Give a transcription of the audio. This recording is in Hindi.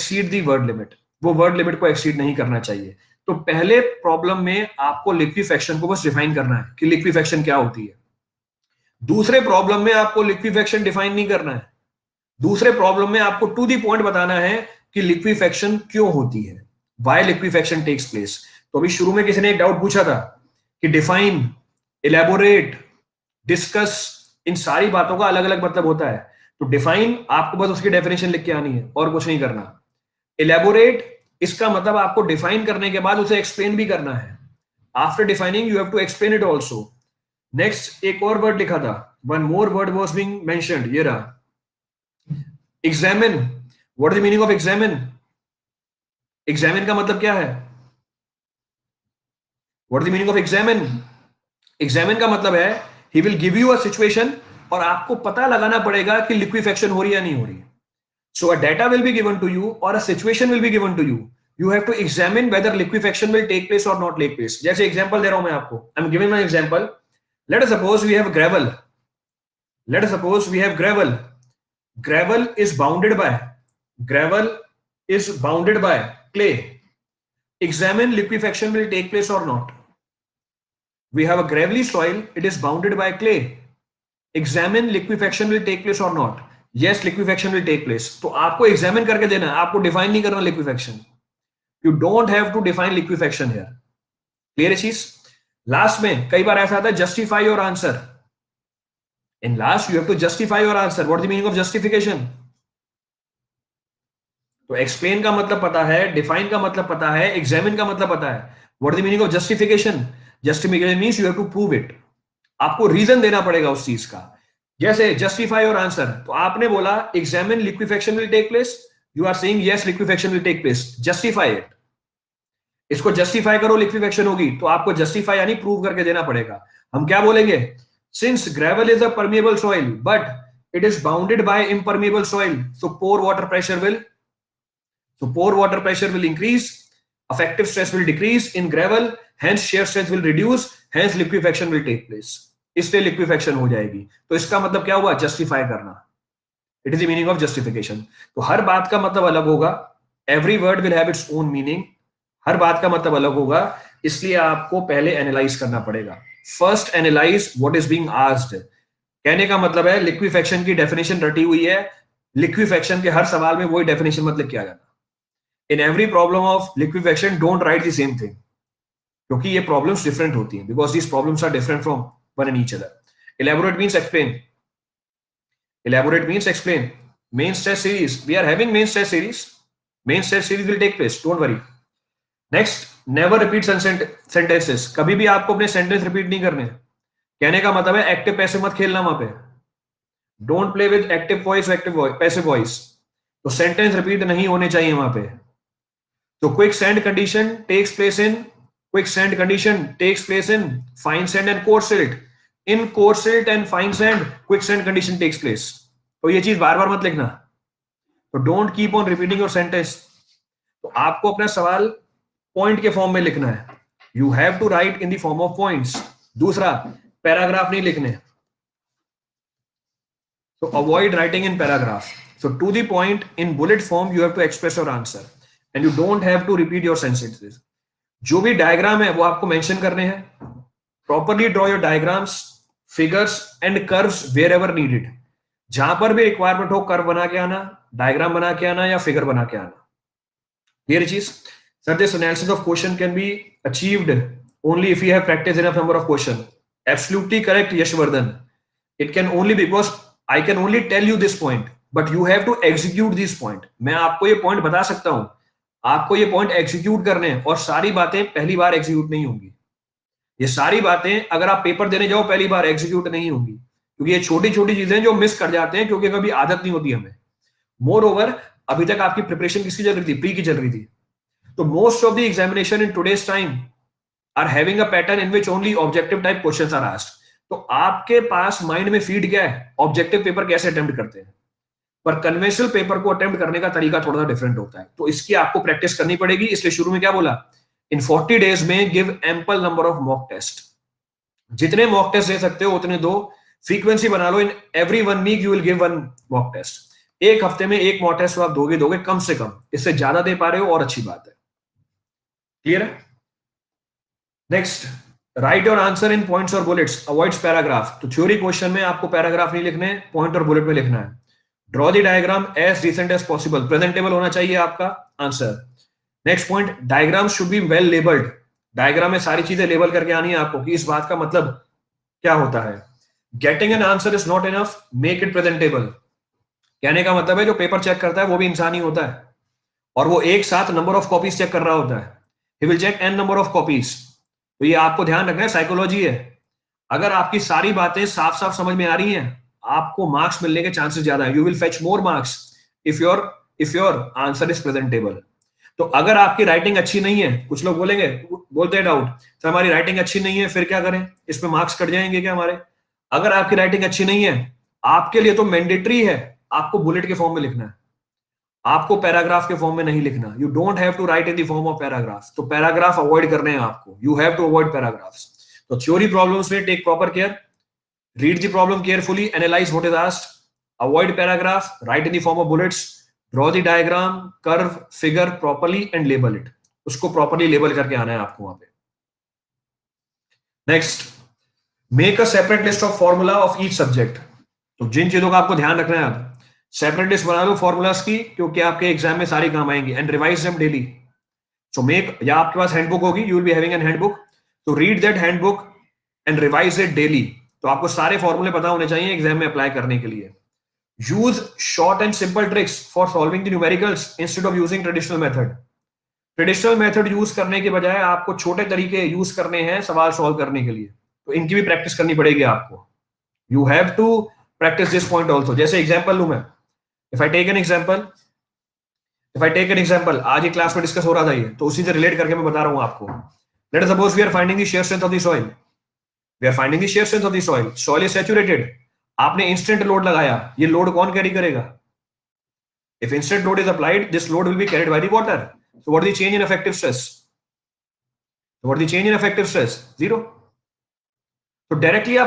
exceed the word limit. वो word limit को exceed नहीं करना चाहिए. तो पहले प्रॉब्लम में आपको लिक्विफेक्शन को बस डिफाइन करना है कि लिक्विफेक्शन क्या होती है. दूसरे प्रॉब्लम में आपको लिक्विफेक्शन डिफाइन नहीं करना है. दूसरे प्रॉब्लम में आपको टू दी पॉइंट बताना है कि लिक्विफेक्शन क्यों होती है, व्हाई लिक्विफेक्शन टेक्स प्लेस. तो अभी शुरू में किसी ने एक डाउट पूछा था कि डिफाइन, इलेबोरेट, डिस्कस, इन सारी बातों का अलग अलग मतलब होता है. तो डिफाइन आपको बस उसकी डेफिनेशन लिख के आनी है और कुछ नहीं करना. इलेबोरेट, इसका मतलब आपको डिफाइन करने के बाद उसे एक्सप्लेन भी करना है. After defining you have to explain it also. Next एक और वर्ड लिखा था, one more word was being mentioned, ये रहा, examine. What is the meaning of examine? Examine का मतलब क्या है? What is the meaning of examine? Examine का मतलब है he will give you a situation और आपको पता लगाना पड़ेगा कि लिक्विफेक्शन हो रही है या नहीं हो रही. So a data will be given to you or a situation will be given to you. You have to examine whether liquefaction will take place or not take place. जैसे एग्जांपल दे रहा हूं मैं आपको. I'm giving my example. Let us suppose we have gravel. Let us suppose we have gravel. Gravel is bounded by clay. Examine liquefaction will take place or not. We have a gravelly soil. It is bounded by clay. Examine liquefaction will take place or not. Yes, liquefaction will take place. तो आपको एग्जामिन करके देना है, आपको डिफाइन नहीं करना liquefaction. You don't have to define liquefaction here. Clear है चीज? लास्ट में कई बार ऐसा आता है justify your answer. In last you have to justify your answer. What is the meaning of justification? तो एक्सप्लेन का मतलब पता है, डिफाइन का मतलब पता है, एग्जामिन का मतलब पता है. What is the meaning of justification? Justification means you have to prove it. आपको रीजन देना पड़ेगा उस चीज का. जैसे जस्टिफाई योर आंसर, तो आपने बोला examine liquefaction will take place. You are saying yes liquefaction will take place. Justify it. इसको जस्टिफाई करो, लिक्विफेक्शन होगी. तो आपको जस्टिफाई यानी प्रूव करके देना पड़ेगा. हम क्या बोलेंगे? Since gravel is a permeable soil but it is bounded by impermeable soil, so pore water pressure will increase, effective stress will decrease in gravel, hence shear stress will reduce, hence liquefaction will take place. इसलिए लिक्विफेक्शन हो जाएगी. तो इसका मतलब क्या हुआ? जस्टिफाई करना. It is the meaning of justification. तो हर बात का मतलब अलग होगा. Every word will have its own meaning. हर बात का मतलब अलग होगा, इसलिए आपको पहले एनालाइज करना पड़ेगा. First analyse what is being asked. कहने का मतलब है लिक्विफेक्शन की डेफिनेशन रटी हुई है, लिक्विफेक्शन के हर सवाल में वही डेफिनेशन मतलब किया जाता. In every problem of liquefaction don't write the same thing, क्योंकि ये प्रॉब्लम्स डिफरेंट होती हैं, because these problems are different from one and each other. Elaborate means explain. Elaborate means explain. Main stress series. We are having main stress series. Main stress series will take place. Don't worry. Next, never repeat sentences. कभी भी आपको अपने सेंटेंस रिपीट नहीं करने. कहने का मतलब है एक्टिव पैसिव मत खेलना वहां पे. Don't play with active voice or passive voice. तो सेंटेंस रिपीट नहीं होने चाहिए वहां पे. तो quick sand condition takes place in fine sand and coarse silt. In coarse silt and fine sand, quick sand condition takes place. तो ये चीज बार बार मत लिखना. तो don't keep on repeating your sentence. तो आपको अपना सवाल पॉइंट के फॉर्म में लिखना है. You have to write in the form of points. दूसरा, पैराग्राफ नहीं लिखने. तो avoid writing in paragraph. So to the point, in bullet form, you have to express your answer, and you don't have to repeat your sentences. जो भी डायग्राम है वो आपको मेंशन करने हैं. Properly draw your diagrams, figures and curves wherever needed. जहां पर भी रिक्वायरमेंट हो कर्व बना के आना, डायग्राम बना के आना या फिगर बना के आना. क्लियर चीज? Sir this analysis of question can be achieved only if you have practice enough number of question. Absolutely correct Yashvardhan. It can only because I can only tell you this point, but you have to execute this point. मैं आपको ये पॉइंट बता सकता हूं, आपको ये पॉइंट एग्जीक्यूट करने हैं, और सारी बातें पहली बार एग्जीक्यूट नहीं होंगी. ये सारी बातें अगर आप पेपर देने जाओ पहली बार एग्जीक्यूट नहीं होंगी, क्योंकि ये छोटी छोटी चीजें जो मिस कर जाते हैं, क्योंकि कभी आदत नहीं होती हमें. मोर ओवर अभी तक आपकी प्रिपरेशन किसकी चल रही थी? प्री की चल रही थी. तो most of the examination in today's time are having a pattern in which only objective type questions are asked. तो आपके पास माइंड में फीड क्या है? ऑब्जेक्टिव पेपर कैसे अटेम्प्ट करते हैं. पर कन्वेंशनल पेपर को अटेम्प्ट करने का तरीका थोड़ा सा डिफरेंट होता है. तो इसकी आपको प्रैक्टिस करनी पड़ेगी. इसलिए शुरू में क्या बोला? इन 40 डेज में give ample number of mock test. जितने मॉक टेस्ट दे सकते हो उतने दो. फ्रीक्वेंसी बना लो. In every 1 week you will give 1 mock test. एक हफ्ते में एक मॉक टेस्ट आप दोगे कम से कम, इससे ज्यादा दे पा रहे हो और अच्छी बात है। क्लियर है? Next, right your answer in points और बुलेट्स, अवॉइड्स पैराग्राफ। तो थ्योरी क्वेश्चन में आपको पैराग्राफ नहीं लिखने, पॉइंट और बुलेट में लिखना है। Draw the diagram as recent as possible, presentable होना चाहिए आपका answer. Next point, diagram should be well labelled. Diagram में सारी चीजें लेबल करके आनी है आपको कि इस बात का मतलब क्या होता है। Getting an answer is not enough, make it presentable. कहने का मतलब है जो पेपर चेक करता है वो भी इंसान ही होता है, और वो एक साथ नंबर ऑफ कॉपीज चेक कर रहा होता है। He will check an number of copies. तो ये आपको ध्यान रखना है, साइकोलॉजी है। अगर आपकी सारी बातें साफ साफ समझ में आ रही हैं, आपको मार्क्स मिलने के चांसेस ज्यादा है। You will fetch more marks if your answer is presentable. तो अगर आपकी राइटिंग अच्छी नहीं है, कुछ लोग बोलते हैं डाउट, तो हमारी राइटिंग अच्छी नहीं है फिर क्या करें, इसमें मार्क्स कट जाएंगे क्या हमारे? अगर आपकी राइटिंग अच्छी नहीं है, आपके लिए तो मैंडेटरी है आपको बुलेट के फॉर्म में लिखना है, आपको पैराग्राफ के फॉर्म में नहीं लिखना। You don't have to write in the form of paragraph. तो पैराग्राफ अवॉइड करने हैं आपको, you have to avoid paragraphs. तो थ्योरी प्रॉब्लम्स में take proper care, read the problem carefully, analyse what is asked, avoid paragraph, write in the form of bullets, draw the diagram, curve, figure properly and label it. उसको प्रॉपर्ली लेबल करके आना है आपको वहां पे। Next, make a separate list of formula of each subject. तो जिन चीजों का आपको ध्यान रखना है, आप सेपरेट लिस्ट बना लो फॉर्मूलाज की, क्योंकि आपके एग्जाम में सारी काम आएंगी। And revise them daily. So make, या आपके पास हैंडबुक होगी, you will be having an handbook, तो read that handbook and revise it daily. तो आपको सारे फॉर्मूले पता होने चाहिए एग्जाम में अप्लाई करने के लिए। Use short and simple tricks for solving the numericals instead of using traditional method. Traditional method use करने के बजाय आपको छोटे तरीके यूज करने हैं सवाल सॉल्व करने के लिए, तो इनकी भी प्रैक्टिस करनी पड़ेगी आपको। You have to practise this point also. जैसे एग्जाम्पल लू मैं, if I take an example, आज ही क्लास में डिस्कस हो रहा था ये, तो उसी से रिलेट करके मैं बता रहा हूं आपको। Let us suppose we are finding the shear strength of the soil, we are finding the shear strength of the soil is saturated. आपने इंस्टेंट लोड लगाया, ये लोड कौन कैरी करेगा? If instant load is applied, this load will be carried by the water. So what is the change in effective stress? Zero. तो डायरेक्टली आप